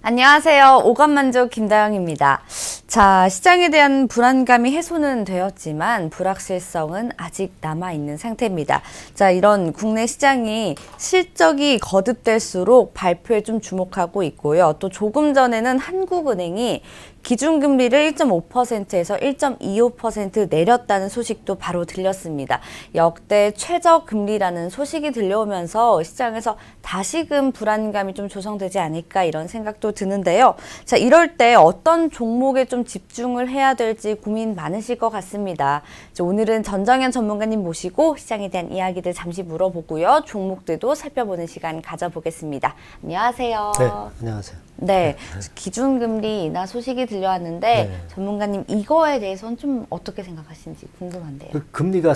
안녕하세요. 오감만족 김다영입니다. 자, 시장에 대한 불안감이 해소는 되었지만 불확실성은 아직 남아있는 상태입니다. 자, 이런 국내 시장이 실적이 거듭될수록 발표에 좀 주목하고 있고요. 또 조금 전에는 한국은행이 기준금리를 1.5%에서 1.25% 내렸다는 소식도 바로 들렸습니다. 역대 최저금리라는 소식이 들려오면서 시장에서 다시금 불안감이 좀 조성되지 않을까 이런 생각도 드는데요. 자, 이럴 때 어떤 종목에 좀 집중을 해야 될지 고민 많으실 것 같습니다. 자, 오늘은 전정현 전문가님 모시고 시장에 대한 이야기들 잠시 물어보고요. 종목들도 살펴보는 시간 가져보겠습니다. 안녕하세요. 네, 안녕하세요. 네, 기준금리 인하 소식이 들려왔는데 네. 전문가님 이거에 대해서는 좀 어떻게 생각하시는지 궁금한데요. 그 금리가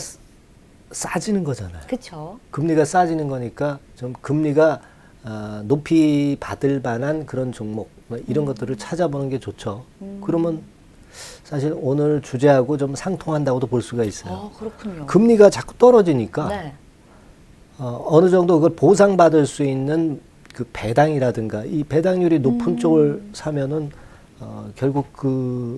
싸지는 거잖아요. 그렇죠. 금리가 싸지는 거니까 좀 금리가 높이 받을 만한 그런 종목 뭐 이런 것들을 찾아보는 게 좋죠. 그러면 사실 오늘 주제하고 좀 상통한다고도 볼 수가 있어요. 그렇군요. 금리가 자꾸 떨어지니까 네. 어느 정도 그걸 보상받을 수 있는 그 배당이라든가 이 배당률이 높은 쪽을 사면은 결국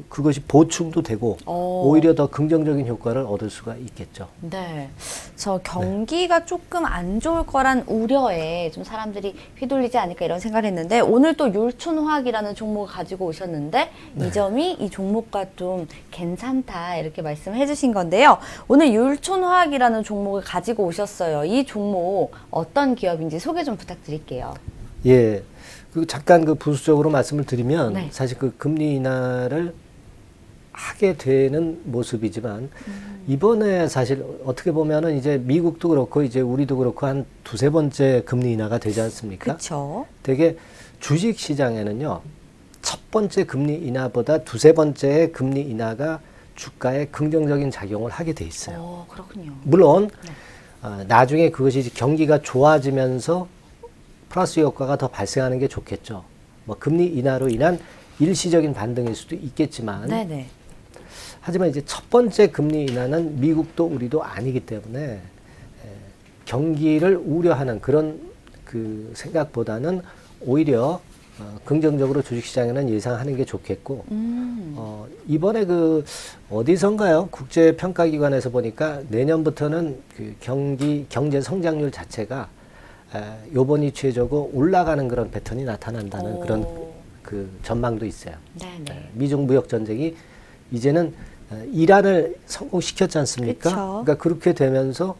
그것이 보충도 되고 오히려 더 긍정적인 효과를 얻을 수가 있겠죠. 네. 저 경기가 조금 안 좋을 거란 우려에 좀 사람들이 휘둘리지 않을까 이런 생각을 했는데 오늘 또 율촌화학이라는 종목을 가지고 오셨는데 이 점이 이 종목과 좀 괜찮다 이렇게 말씀해 주신 건데요. 오늘 율촌화학이라는 종목을 가지고 오셨어요. 이 종목 어떤 기업인지 소개 좀 부탁드릴게요. 예. 잠깐 부수적으로 말씀을 드리면 네. 사실 그 금리 인하를 하게 되는 모습이지만 이번에 사실 어떻게 보면은 이제 미국도 그렇고 이제 우리도 그렇고 한 두세 번째 금리 인하가 되지 않습니까? 그렇죠. 되게 주식 시장에는요. 첫 번째 금리 인하보다 두세 번째 금리 인하가 주가에 긍정적인 작용을 하게 돼 있어요. 그렇군요. 물론 나중에 그것이 경기가 좋아지면서 플러스 효과가 더 발생하는 게 좋겠죠. 뭐 금리 인하로 인한 일시적인 반등일 수도 있겠지만, 네네. 하지만 이제 첫 번째 금리 인하는 미국도 우리도 아니기 때문에 경기를 우려하는 그런 그 생각보다는 오히려 긍정적으로 주식시장에는 예상하는 게 좋겠고, 이번에 어디선가요? 국제평가기관에서 보니까 내년부터는 그 경제 성장률 자체가 요번이 최저고 올라가는 그런 패턴이 나타난다는 그런 그 전망도 있어요. 네네. 미중 무역 전쟁이 이제는 이란을 성공시켰지 않습니까? 그쵸. 그러니까 그렇게 되면서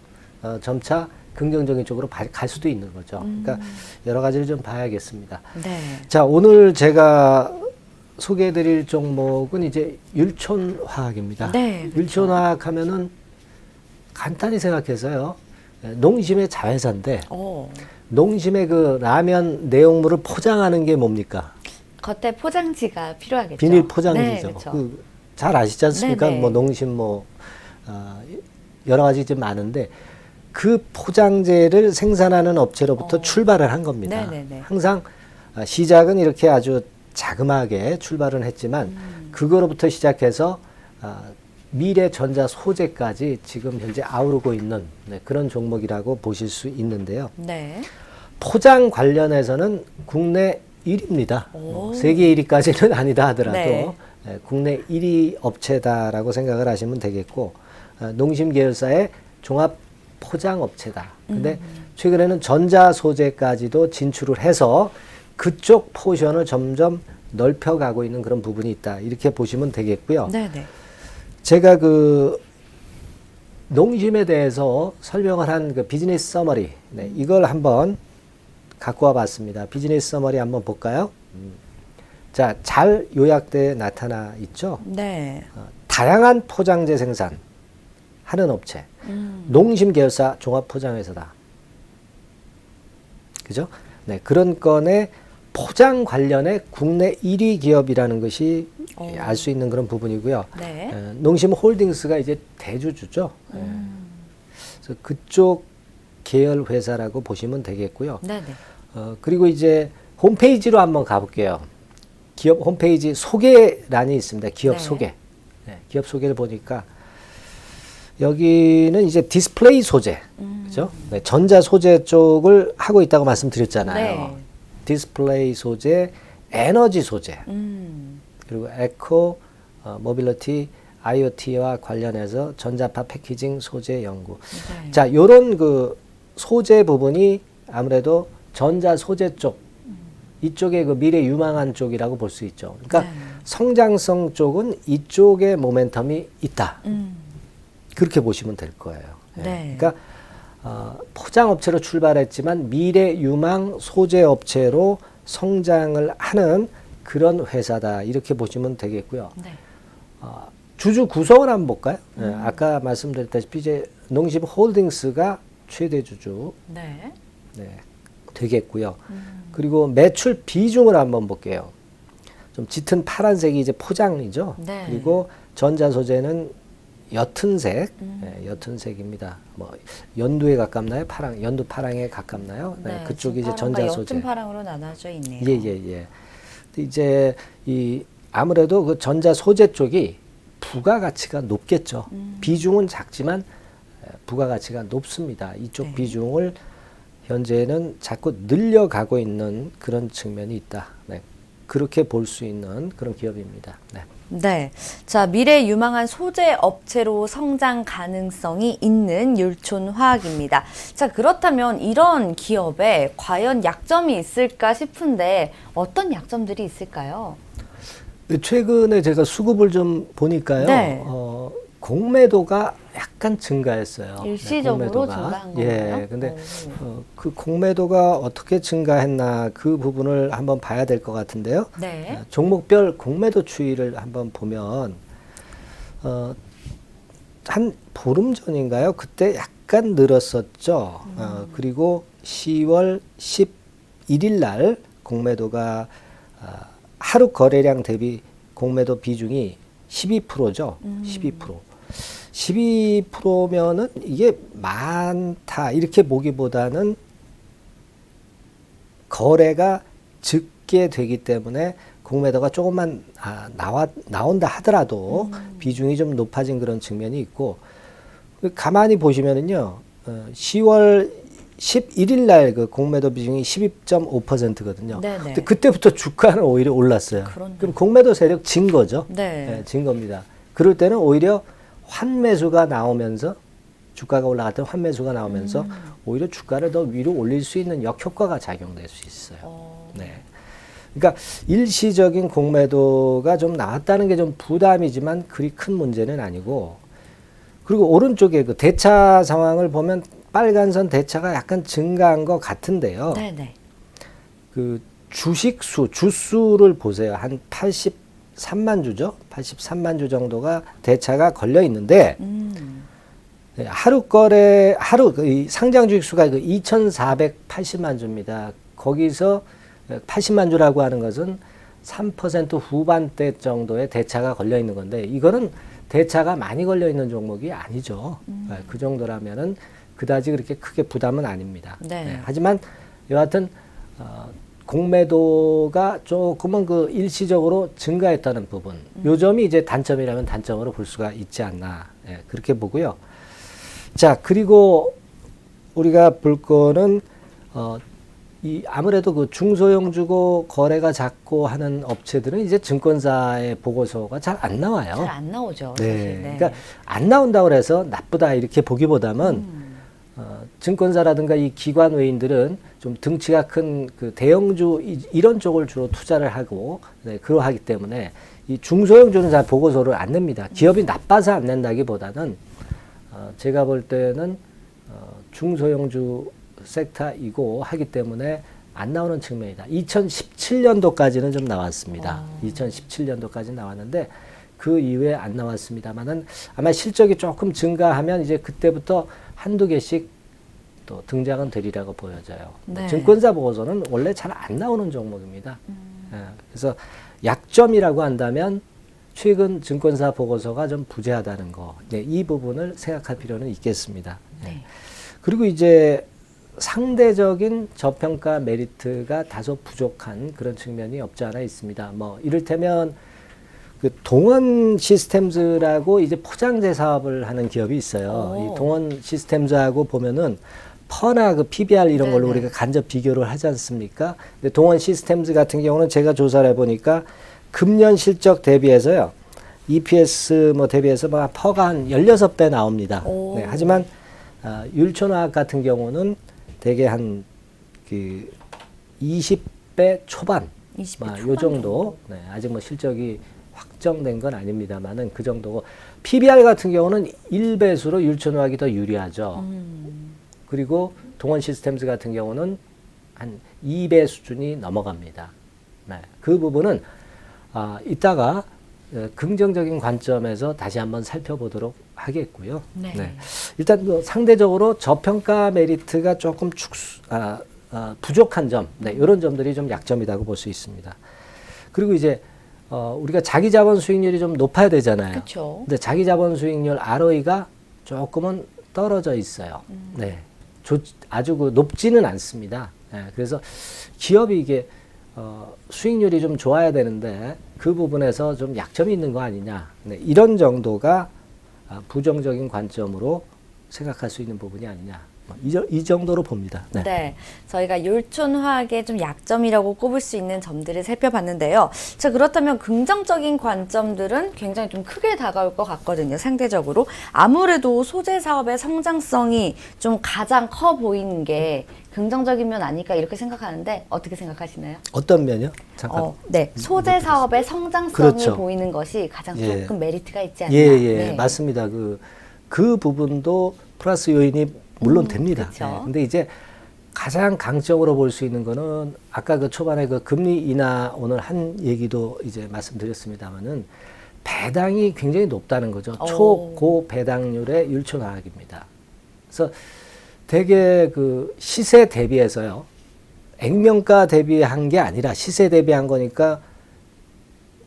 점차 긍정적인 쪽으로 갈 수도 있는 거죠. 그러니까 여러 가지를 좀 봐야겠습니다. 네. 자, 오늘 제가 소개해드릴 종목은 이제 율촌화학입니다. 네, 그렇죠. 율촌화학 하면은 간단히 생각해서요. 농심의 자회사인데 농심의 그 라면 내용물을 포장하는 게 뭡니까? 겉에 포장지가 필요하겠죠. 비닐 포장지죠. 네, 그렇죠. 잘 아시지 않습니까? 네네. 뭐 농심 여러 가지 좀 많은데 그 포장재를 생산하는 업체로부터 출발을 한 겁니다. 네네네. 항상 시작은 이렇게 아주 자그마하게 출발은 했지만 그거로부터 시작해서 미래 전자 소재까지 지금 현재 아우르고 있는 그런 종목이라고 보실 수 있는데요. 네. 포장 포장 관련해서는 국내 1위입니다. 세계 1위까지는 아니다 하더라도 네. 국내 1위 업체다라고 생각을 하시면 되겠고 농심 계열사의 종합 포장 업체다. 근데 최근에는 전자 소재까지도 진출을 해서 그쪽 포션을 점점 넓혀가고 있는 그런 부분이 있다. 이렇게 보시면 되겠고요. 네네. 제가 농심에 대해서 설명을 한 그 비즈니스 서머리, 이걸 한번 갖고 와 봤습니다. 비즈니스 서머리 한번 볼까요? 자, 잘 요약돼 나타나 있죠? 네. 다양한 포장재 생산 하는 업체. 농심 계열사 종합포장회사다. 그죠? 네, 그런 건의 포장 관련의 국내 1위 기업이라는 것이 알 수 있는 그런 부분이고요. 네. 농심 홀딩스가 이제 대주주죠. 그래서 그쪽 계열 회사라고 보시면 되겠고요. 네네. 그리고 이제 홈페이지로 한번 가볼게요. 기업 홈페이지 소개란이 있습니다. 기업 네. 소개. 네, 기업 소개를 보니까 여기는 이제 디스플레이 소재, 그죠? 네, 전자 소재 쪽을 하고 있다고 말씀드렸잖아요. 네. 디스플레이 소재, 에너지 소재, 그리고 에코, 모빌리티, IoT와 관련해서 전자파 패키징 소재 연구. 네. 자, 요런 그 소재 부분이 아무래도 전자 소재 쪽, 이쪽에 그 미래 유망한 쪽이라고 볼 수 있죠. 그러니까 네. 성장성 쪽은 이쪽에 모멘텀이 있다. 그렇게 보시면 될 거예요. 예. 네. 그러니까 포장업체로 출발했지만 미래 유망 소재 업체로 성장을 하는 그런 회사다. 이렇게 보시면 되겠고요. 네. 주주 구성을 한번 볼까요? 예, 아까 말씀드렸다시피 이제 농심홀딩스가 최대 주주 네. 네, 되겠고요. 그리고 매출 비중을 한번 볼게요. 좀 짙은 파란색이 이제 포장이죠. 네. 그리고 전자 소재는 옅은색, 옅은 색입니다. 뭐 연두에 가깝나요? 파랑, 연두 파랑에 가깝나요? 네, 그쪽이 이제 전자 소재. 옅은 파랑으로 나눠져 있네요. 예. 근데 이제 이 아무래도 그 전자 소재 쪽이 부가가치가 높겠죠. 비중은 작지만 부가가치가 높습니다. 이쪽 네. 비중을 현재는 자꾸 늘려가고 있는 그런 측면이 있다. 네. 그렇게 볼 수 있는 그런 기업입니다. 네. 네. 자, 미래 유망한 소재 업체로 성장 가능성이 있는 율촌화학입니다. 자, 그렇다면 이런 기업에 과연 약점이 있을까 싶은데 어떤 약점들이 있을까요? 최근에 제가 수급을 좀 보니까요. 네. 공매도가 약간 증가했어요. 일시적으로 공매도가. 증가한 건가요? 예, 근데 그 공매도가 어떻게 증가했나 그 부분을 한번 봐야 될 것 같은데요. 네. 종목별 공매도 추이를 한번 보면 한 보름 전인가요? 그때 약간 늘었었죠. 그리고 10월 11일 날 공매도가 하루 거래량 대비 공매도 비중이 12%죠. 12%. 12%면은 이게 많다 이렇게 보기보다는 거래가 적게 되기 때문에 공매도가 조금만 나온다 하더라도 비중이 좀 높아진 그런 측면이 있고, 가만히 보시면은요, 10월 11일 날 그 공매도 비중이 12.5%거든요. 네네. 근데 그때부터 주가는 오히려 올랐어요. 그렇네요. 그럼 공매도 세력 진 거죠. 네. 네, 진 겁니다. 그럴 때는 오히려 환매수가 나오면서 주가가 올라갈 때 환매수가 나오면서 오히려 주가를 더 위로 올릴 수 있는 역효과가 작용될 수 있어요. 네. 그러니까 일시적인 공매도가 좀 나왔다는 게 좀 부담이지만 그리 큰 문제는 아니고, 그리고 오른쪽에 그 대차 상황을 보면 빨간선 대차가 약간 증가한 것 같은데요. 네네. 그 주식수, 주수를 보세요. 한 83만 주죠. 83만 주 정도가 대차가 걸려 있는데, 하루 거래, 이 상장 주식수가 그 2,480만 주입니다. 거기서 80만 주라고 하는 것은 3% 후반대 정도의 대차가 걸려 있는 건데, 이거는 대차가 많이 걸려 있는 종목이 아니죠. 그 정도라면은 그다지 그렇게 크게 부담은 아닙니다. 네. 하지만 여하튼 공매도가 조금은 그 일시적으로 증가했다는 부분, 요 점이 이제 단점이라면 단점으로 볼 수가 있지 않나, 그렇게 보고요. 자, 그리고 우리가 볼 거는 이 아무래도 그 중소형주고 거래가 작고 하는 업체들은 이제 증권사의 보고서가 잘 안 나와요. 잘 안 나오죠. 네. 사실. 네. 그러니까 안 나온다고 해서 나쁘다 이렇게 보기보다는 증권사라든가 이 기관 외인들은 좀 등치가 큰 그 대형주 이런 쪽을 주로 투자를 하고, 네, 그러하기 때문에 이 중소형주는 잘 보고서를 안 냅니다. 기업이 나빠서 안 낸다기보다는 제가 볼 때는 중소형주 섹터이고 하기 때문에 안 나오는 측면이다. 2017년도까지는 좀 나왔습니다. 2017년도까지 나왔는데 그 이후에 안 나왔습니다만은 아마 실적이 조금 증가하면 이제 그때부터 한두 개씩 또 등장은 되리라고 보여져요. 네. 증권사 보고서는 원래 잘 안 나오는 종목입니다. 그래서 약점이라고 한다면 최근 증권사 보고서가 좀 부재하다는 거, 네, 이 부분을 생각할 필요는 있겠습니다. 네. 그리고 이제 상대적인 저평가 메리트가 다소 부족한 그런 측면이 없지 않아 있습니다. 뭐 이를테면 그 동원 시스템즈라고 이제 포장재 사업을 하는 기업이 있어요. 이 동원 시스템즈하고 보면은 퍼나 그 PBR 이런 걸로 네네. 우리가 간접 비교를 하지 않습니까? 근데 동원 시스템즈 같은 경우는 제가 조사를 해보니까 금년 실적 대비해서요. EPS 뭐 대비해서 막 퍼가 한 16배 나옵니다. 오. 네, 하지만 율촌화학 같은 경우는 대개 한 그 20배 초반, 20배 요 초반 정도. 네, 아직 뭐 실적이 확정된 건 아닙니다만은 그 정도고 PBR 같은 경우는 1배수로 율촌화학이 더 유리하죠. 그리고 동원 시스템즈 같은 경우는 한 2배 수준이 넘어갑니다. 네, 그 부분은 이따가 긍정적인 관점에서 다시 한번 살펴보도록 하겠고요. 네. 일단 뭐 상대적으로 저평가 메리트가 조금 부족한 점, 이런 점들이 좀 약점이라고 볼 수 있습니다. 그리고 이제 우리가 자기 자본 수익률이 좀 높아야 되잖아요. 그렇죠. 근데 자기 자본 수익률 ROE가 조금은 떨어져 있어요. 네, 아주 높지는 않습니다. 네, 그래서 기업이 이게 수익률이 좀 좋아야 되는데 그 부분에서 좀 약점이 있는 거 아니냐. 네, 이런 정도가 부정적인 관점으로 생각할 수 있는 부분이 아니냐. 이 정도로 봅니다. 네. 네, 저희가 율촌화학의 좀 약점이라고 꼽을 수 있는 점들을 살펴봤는데요. 자, 그렇다면 긍정적인 관점들은 굉장히 좀 크게 다가올 것 같거든요. 상대적으로 아무래도 소재 사업의 성장성이 좀 가장 커 보이는 게 긍정적인 면 아닐까 이렇게 생각하는데 어떻게 생각하시나요? 어떤 면이요? 잠깐. 네, 소재 사업의 성장성이 그렇죠. 보이는 것이 가장 예. 조금 메리트가 있지 않나. 예, 맞습니다. 그 부분도 플러스 요인이 물론 됩니다. 그쵸. 네. 근데 이제 가장 강점으로 볼 수 있는 거는 아까 그 초반에 그 금리 인하 오늘 한 얘기도 이제 말씀드렸습니다만은 배당이 굉장히 높다는 거죠. 초고 배당률의 율촌화학입니다. 그래서 되게 그 시세 대비해서요. 액면가 대비한 게 아니라 시세 대비한 거니까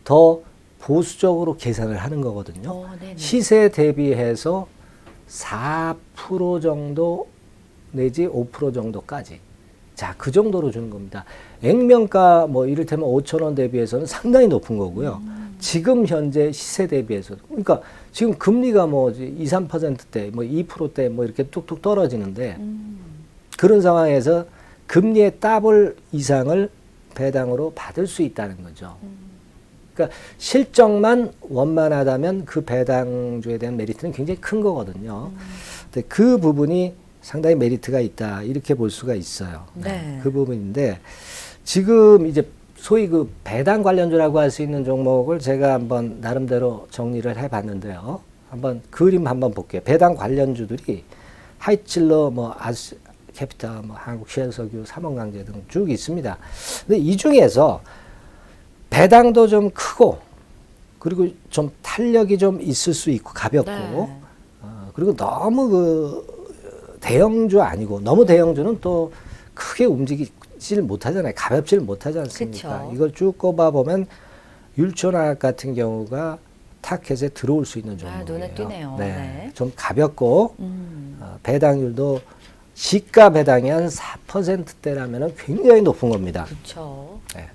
더 보수적으로 계산을 하는 거거든요. 네네. 시세 대비해서 4% 정도 내지 5% 정도까지. 자, 그 정도로 주는 겁니다. 액면가 뭐 이를테면 5,000원 대비해서는 상당히 높은 거고요. 지금 현재 시세 대비해서. 그러니까 지금 금리가 뭐 2, 3%대, 뭐 2%대 뭐 이렇게 뚝뚝 떨어지는데 그런 상황에서 금리의 더블 이상을 배당으로 받을 수 있다는 거죠. 그러니까 실적만 원만하다면 그 배당주에 대한 메리트는 굉장히 큰 거거든요. 근데 그 부분이 상당히 메리트가 있다 이렇게 볼 수가 있어요. 네. 그 부분인데 지금 이제 소위 그 배당 관련주라고 할 수 있는 종목을 제가 한번 나름대로 정리를 해봤는데요. 한번 그림 한번 볼게요. 배당 관련주들이 하이칠러, 뭐 아스캐피탈, 뭐 한국시설석유, 삼원강제 등 쭉 있습니다. 근데 이 중에서 배당도 좀 크고 그리고 좀 탄력이 좀 있을 수 있고 가볍고 네. 그리고 너무 그 대형주 아니고 너무 대형주는 또 크게 움직이질 못하잖아요. 가볍질 못하지 않습니까? 그쵸. 이걸 쭉 꼽아보면 율촌화학 같은 경우가 타켓에 들어올 수 있는 종목이에요. 눈에 띄네요. 네. 좀 가볍고 배당률도 시가 배당이 한 4%대라면 굉장히 높은 겁니다. 그렇죠. 네.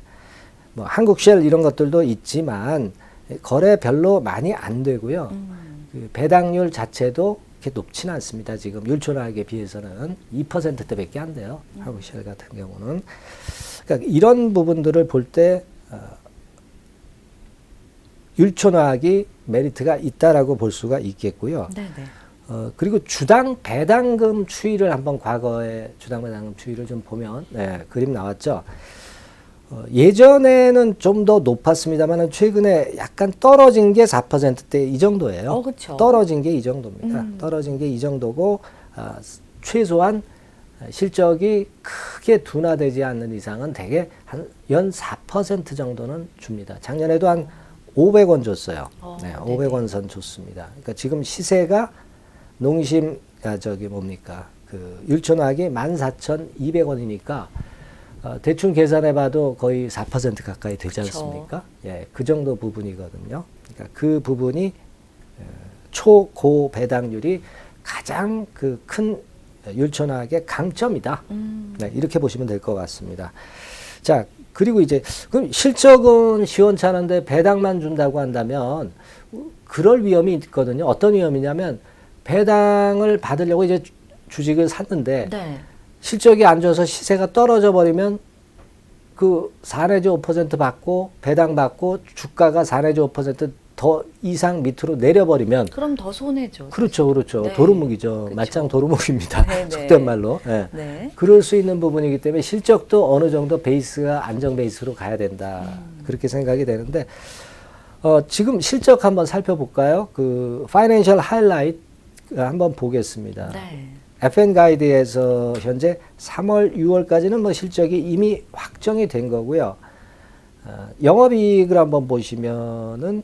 뭐 한국쉘 이런 것들도 있지만 거래 별로 많이 안 되고요. 그 배당률 자체도 그렇게 높지는 않습니다. 지금 율촌화학에 비해서는 2%대밖에 안 돼요. 한국쉘 같은 경우는. 그러니까 이런 부분들을 볼 때 율촌화학이 메리트가 있다라고 볼 수가 있겠고요. 네네. 그리고 주당 배당금 추이를 한번 과거에 주당 배당금 추이를 좀 보면 그림 나왔죠. 예전에는 좀 더 높았습니다만 최근에 약간 떨어진 게 4%대 이 정도예요. 그쵸. 떨어진 게 이 정도입니다. 떨어진 게 이 정도고 최소한 실적이 크게 둔화되지 않는 이상은 대개 한 연 4% 정도는 줍니다. 작년에도 한 500원 줬어요. 500원 선 줬습니다. 그러니까 지금 시세가 농심 그 율촌화학이 14,200원이니까 대충 계산해봐도 거의 4% 가까이 되지 않습니까? 예, 그 정도 부분이거든요. 그러니까 그 부분이 초고 배당률이 가장 그 큰 율촌화학의 강점이다. 네, 이렇게 보시면 될 것 같습니다. 자, 그리고 이제 그럼 실적은 시원찮은데 배당만 준다고 한다면 그럴 위험이 있거든요. 어떤 위험이냐면 배당을 받으려고 이제 주식을 샀는데 네. 실적이 안 좋아서 시세가 떨어져 버리면 그 4 내지 5% 받고 배당 받고 주가가 4 내지 5%더 이상 밑으로 내려버리면 그럼 더 손해죠. 그렇죠, 그렇죠. 네. 도루묵이죠. 그렇죠. 맞짱 도루묵입니다. 네, 네. 속된 말로. 예. 네. 그럴 수 있는 부분이기 때문에 실적도 어느 정도 베이스가 안정 베이스로 가야 된다. 그렇게 생각이 되는데 지금 실적 한번 살펴볼까요? 그 파이낸셜 하이라이트 한번 보겠습니다. 네. FN 가이드에서 현재 3월, 6월까지는 뭐 실적이 이미 확정이 된 거고요. 영업이익을 한번 보시면은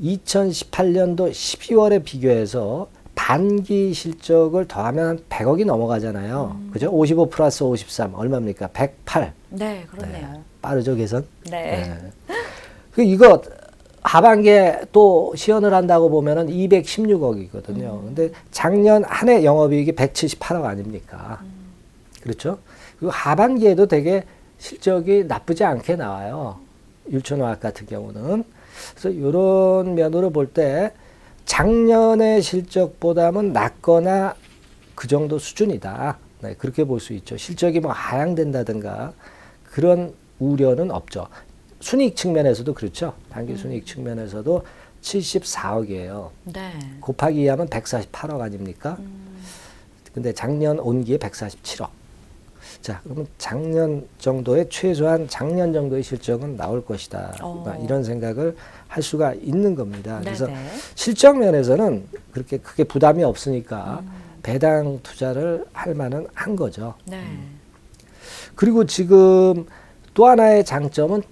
2018년도 12월에 비교해서 반기 실적을 더하면 한 100억이 넘어가잖아요. 그죠? 55 플러스 53 얼마입니까? 108. 네, 그렇네요. 빠르죠, 계산? 네. 그 이거 하반기에 또 시연을 한다고 보면은 216억이거든요. 근데 작년 한 해 영업이익이 178억 아닙니까? 그렇죠? 그리고 하반기에도 되게 실적이 나쁘지 않게 나와요. 율촌화학 같은 경우는. 그래서 이런 면으로 볼 때 작년의 실적보다는 낮거나 그 정도 수준이다. 네, 그렇게 볼 수 있죠. 실적이 뭐 하향된다든가 그런 우려는 없죠. 순이익 측면에서도 그렇죠. 단기 순이익 측면에서도 74억이에요. 네. 곱하기 2하면 148억 아닙니까? 근데 작년 온기에 147억. 자, 그러면 작년 정도의 최소한 작년 정도의 실적은 나올 것이다. 이런 생각을 할 수가 있는 겁니다. 그래서 네네. 실적 면에서는 그렇게 크게 부담이 없으니까 배당 투자를 할 만은 한 거죠. 네. 그리고 지금 또 하나의 장점은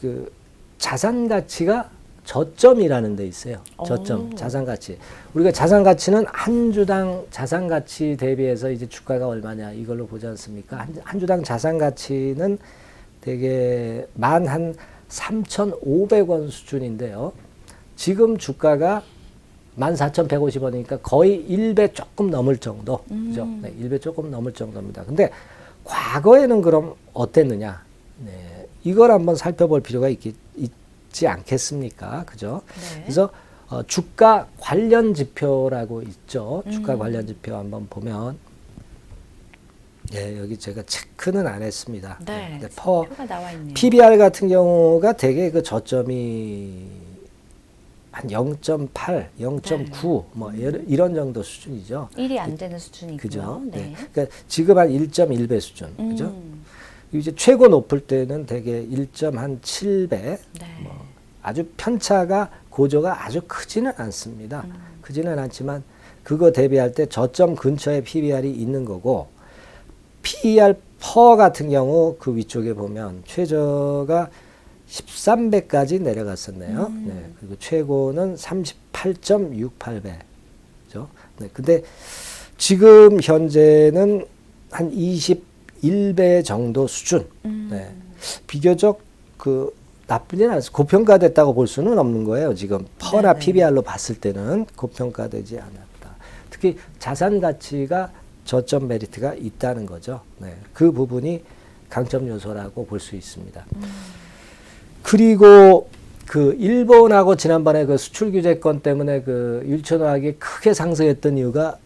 그 자산 가치가 저점이라는 데 있어요. 저점, 자산 가치. 우리가 자산 가치는 한 주당 자산 가치 대비해서 이제 주가가 얼마냐 이걸로 보지 않습니까? 한 주당 자산 가치는 되게 한 3,500원 수준인데요. 지금 주가가 14,150원이니까 거의 1배 조금 넘을 정도. 그죠? 네, 1배 조금 넘을 정도입니다. 근데 과거에는 그럼 어땠느냐? 네, 이걸 한번 살펴볼 필요가 있지 않겠습니까? 그죠? 네. 그래서 주가 관련 지표라고 있죠. 주가 관련 지표 한번 보면 예, 여기 제가 체크는 안 했습니다. 네. 근데 표가 나와 있네요. PBR 같은 경우가 되게 그 저점이 한 0.8, 0.9 뭐 이런 정도 수준이죠. 1이 안 되는 수준이고요. 그죠? 네. 네. 그러니까 지금 한 1.1배 수준. 그죠? 이제 최고 높을 때는 되게 1.7배. 네. 뭐 아주 편차가 고조가 아주 크지는 않습니다. 크지는 않지만 그거 대비할 때 저점 근처에 PBR이 있는 거고 PER 퍼 같은 경우 그 위쪽에 보면 최저가 13배까지 내려갔었네요. 네. 그리고 최고는 38.68배. 그죠? 네. 근데 지금 현재는 한 21배 정도 수준. 네. 비교적 그 나쁘지는 않습니다. 고평가됐다고 볼 수는 없는 거예요. 지금 퍼나 PBR로 봤을 때는 고평가되지 않았다. 특히 자산 가치가 저점 메리트가 있다는 거죠. 네. 그 부분이 강점 요소라고 볼 수 있습니다. 그리고 그 일본하고 지난번에 그 수출 규제 건 때문에 그 율촌화학이 크게 상승했던 이유가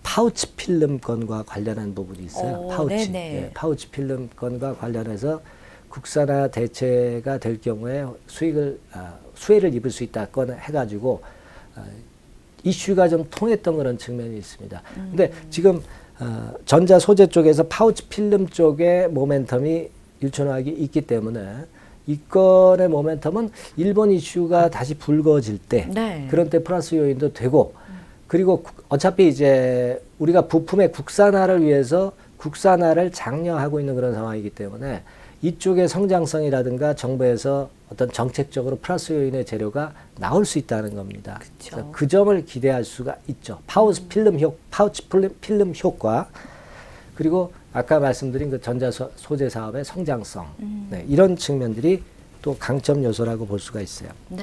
파우치 필름 건과 관련한 부분이 있어요. 파우치. 예, 파우치 필름 건과 관련해서 국산화 대체가 될 경우에 수혜를 입을 수 있다 건 해가지고 이슈가 좀 통했던 그런 측면이 있습니다. 근데 지금 전자 소재 쪽에서 파우치 필름 쪽에 모멘텀이 율촌화학이 있기 때문에 이 건의 모멘텀은 일본 이슈가 다시 불거질 때 그런 때 플러스 요인도 되고 그리고 어차피 이제 우리가 부품의 국산화를 위해서 국산화를 장려하고 있는 그런 상황이기 때문에 이쪽의 성장성이라든가 정부에서 어떤 정책적으로 플러스 요인의 재료가 나올 수 있다는 겁니다. 그래서 그 점을 기대할 수가 있죠. 파우치 필름 효과 그리고 아까 말씀드린 그 전자 소재 사업의 성장성 네, 이런 측면들이 또 강점 요소라고 볼 수가 있어요. 네.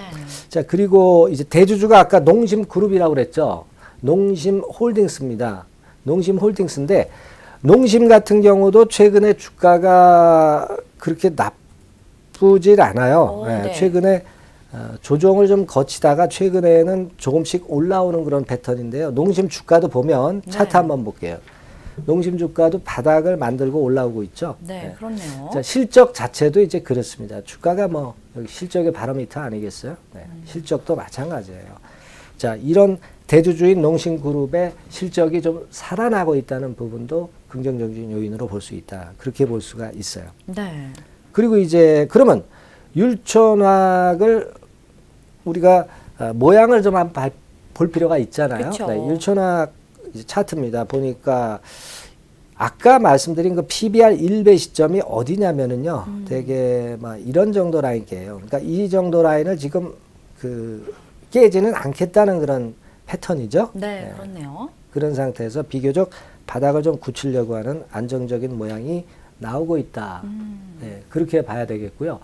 자 그리고 이제 대주주가 아까 농심그룹이라고 그랬죠. 농심홀딩스입니다. 농심홀딩스인데 농심 같은 경우도 최근에 주가가 그렇게 나쁘질 않아요. 네. 최근에 조정을 좀 거치다가 최근에는 조금씩 올라오는 그런 패턴인데요. 농심 주가도 보면 차트 한번 볼게요. 농심 주가도 바닥을 만들고 올라오고 있죠. 네, 그렇네요. 자, 실적 자체도 이제 그렇습니다. 주가가 뭐 여기 실적의 바로미터 아니겠어요? 네, 실적도 마찬가지예요. 자, 이런 대주주인 농심그룹의 실적이 좀 살아나고 있다는 부분도 긍정적인 요인으로 볼 수 있다. 그렇게 볼 수가 있어요. 네. 그리고 이제 그러면 율촌화학을 우리가 모양을 좀 한번 볼 필요가 있잖아요. 그쵸. 네, 율촌화학 차트입니다. 보니까 아까 말씀드린 그 PBR 1배 시점이 어디냐면은요. 되게 막 이런 정도 라인이에요. 그러니까 이 정도 라인을 지금 그 깨지는 않겠다는 그런 패턴이죠. 네, 그렇네요. 그런 상태에서 비교적 바닥을 좀 굳히려고 하는 안정적인 모양이 나오고 있다. 네, 그렇게 봐야 되겠고요.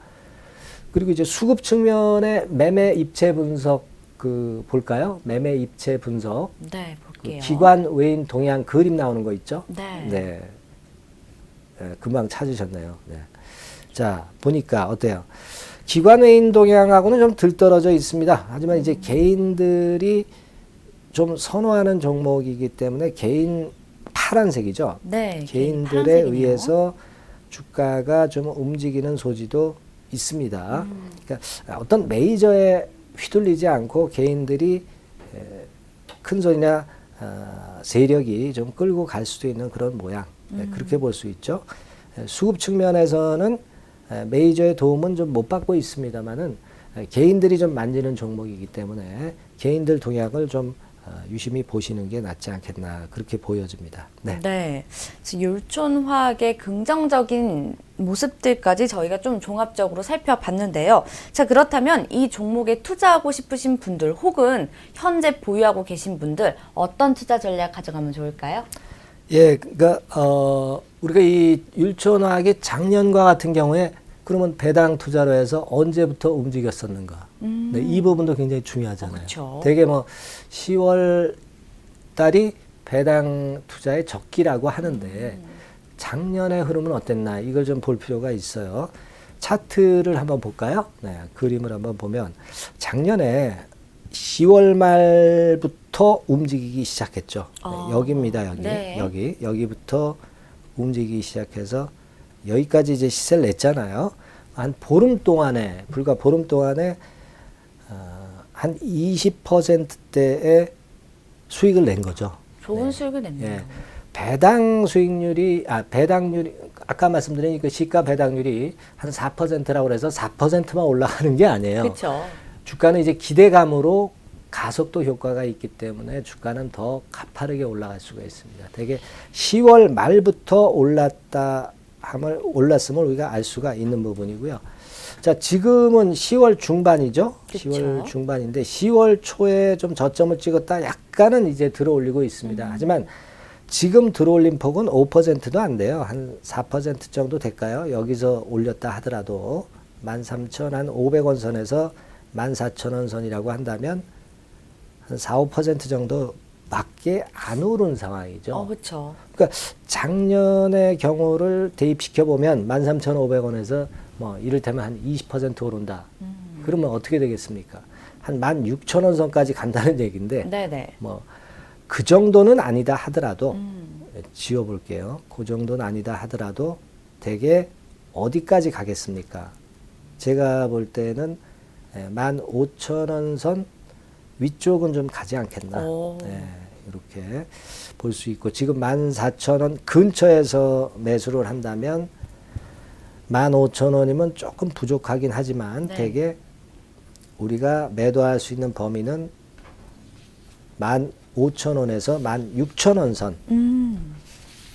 그리고 이제 수급 측면의 매매 입체 분석 그 볼까요? 매매 입체 분석. 네, 볼게요. 기관 외인 동향 그림 나오는 거 있죠? 네. 네. 네, 금방 찾으셨네요. 네. 자, 보니까 어때요? 기관 외인 동향하고는 좀 들떨어져 있습니다. 하지만 이제 개인들이 좀 선호하는 종목이기 때문에 개인 파란색이죠. 네, 개인들에 파란색이네요. 의해서 주가가 좀 움직이는 소지도 있습니다. 그러니까 어떤 메이저에 휘둘리지 않고 개인들이 큰 손이나 세력이 좀 끌고 갈 수도 있는 그런 모양. 네, 그렇게 볼 수 있죠. 수급 측면에서는 메이저의 도움은 좀 못 받고 있습니다만은 개인들이 좀 만지는 종목이기 때문에 개인들 동향을 좀 유심히 보시는 게 낫지 않겠나 그렇게 보여집니다. 네. 네. 율촌화학의 긍정적인 모습들까지 저희가 좀 종합적으로 살펴봤는데요. 자, 그렇다면 이 종목에 투자하고 싶으신 분들 혹은 현재 보유하고 계신 분들 어떤 투자 전략 가져가면 좋을까요? 예, 그러니까 우리가 이 율촌화학이 작년과 같은 경우에 그러면 배당 투자로 해서 언제부터 움직였었는가? 네, 이 부분도 굉장히 중요하잖아요. 그렇죠. 되게 뭐 10월 달이 배당 투자의 적기라고 하는데 작년의 흐름은 어땠나? 이걸 좀 볼 필요가 있어요. 차트를 한번 볼까요? 네, 그림을 한번 보면 작년에 10월 말부터 움직이기 시작했죠. 네, 여기입니다. 여기. 네. 여기부터 움직이기 시작해서 여기까지 이제 시세를 냈잖아요. 한 보름 동안에, 불과 보름 동안에 한 20%대의 수익을 낸 거죠. 좋은 수익을 냈네요. 예. 배당 수익률이, 배당률이, 아까 말씀드린 그 시가 배당률이 한 4%라고 그래서 4%만 올라가는 게 아니에요. 그렇죠. 주가는 이제 기대감으로 가속도 효과가 있기 때문에 주가는 더 가파르게 올라갈 수가 있습니다. 되게 10월 말부터 올랐음을 우리가 알 수가 있는 부분이고요. 자, 지금은 10월 중반이죠. 그쵸. 10월 중반인데 10월 초에 좀 저점을 찍었다 약간은 이제 들어올리고 있습니다. 하지만 지금 들어올린 폭은 5%도 안 돼요. 한 4% 정도 될까요? 여기서 올렸다 하더라도 13,500원 선에서 14,000원 선이라고 한다면 한 4, 5% 정도 밖에 안 오른 상황이죠. 그렇죠. 그러니까 작년의 경우를 대입시켜 보면 13,500원에서 뭐 이를테면 한 20% 오른다. 그러면 어떻게 되겠습니까? 한 16,000원 선까지 간다는 얘기인데 네네. 뭐 그 정도는 아니다 하더라도 지워 볼게요. 그 정도는 아니다 하더라도 대개 어디까지 가겠습니까? 제가 볼 때는 15,000원 선 위쪽은 좀 가지 않겠나. 네, 이렇게 볼 수 있고 지금 14,000원 근처에서 매수를 한다면 15,000원이면 조금 부족하긴 하지만 네. 대개 우리가 매도할 수 있는 범위는 15,000원에서 16,000원 선.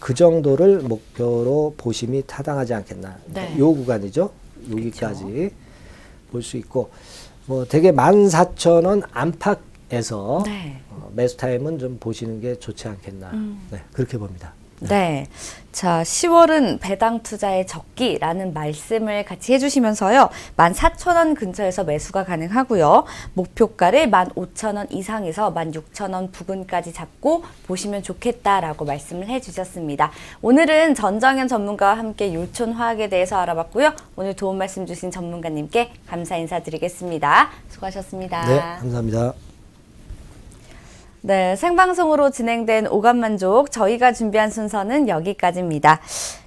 그 정도를 목표로 보심이 타당하지 않겠나. 네. 요 구간이죠. 여기까지 볼 수 있고 뭐 대개 14,000원 안팎에서 네. 매수 타임은 좀 보시는 게 좋지 않겠나. 네, 그렇게 봅니다. 네. 자, 10월은 배당 투자의 적기라는 말씀을 같이 해주시면서요. 14,000원 근처에서 매수가 가능하고요. 목표가를 15,000원 이상에서 16,000원 부근까지 잡고 보시면 좋겠다라고 말씀을 해주셨습니다. 오늘은 전정현 전문가와 함께 율촌화학에 대해서 알아봤고요. 오늘 도움 말씀 주신 전문가님께 감사 인사드리겠습니다. 수고하셨습니다. 네, 감사합니다. 네, 생방송으로 진행된 오감만족 저희가 준비한 순서는 여기까지입니다.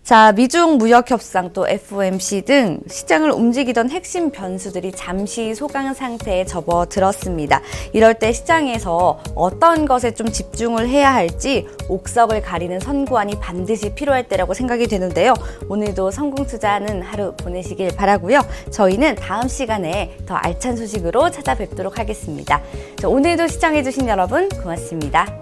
자, 미중 무역 협상 또 FOMC 등 시장을 움직이던 핵심 변수들이 잠시 소강 상태에 접어들었습니다. 이럴 때 시장에서 어떤 것에 좀 집중을 해야 할지 옥석을 가리는 선구안이 반드시 필요할 때라고 생각이 되는데요. 오늘도 성공 투자하는 하루 보내시길 바라고요. 저희는 다음 시간에 더 알찬 소식으로 찾아뵙도록 하겠습니다. 자, 오늘도 시청해주신 여러분 고맙습니다.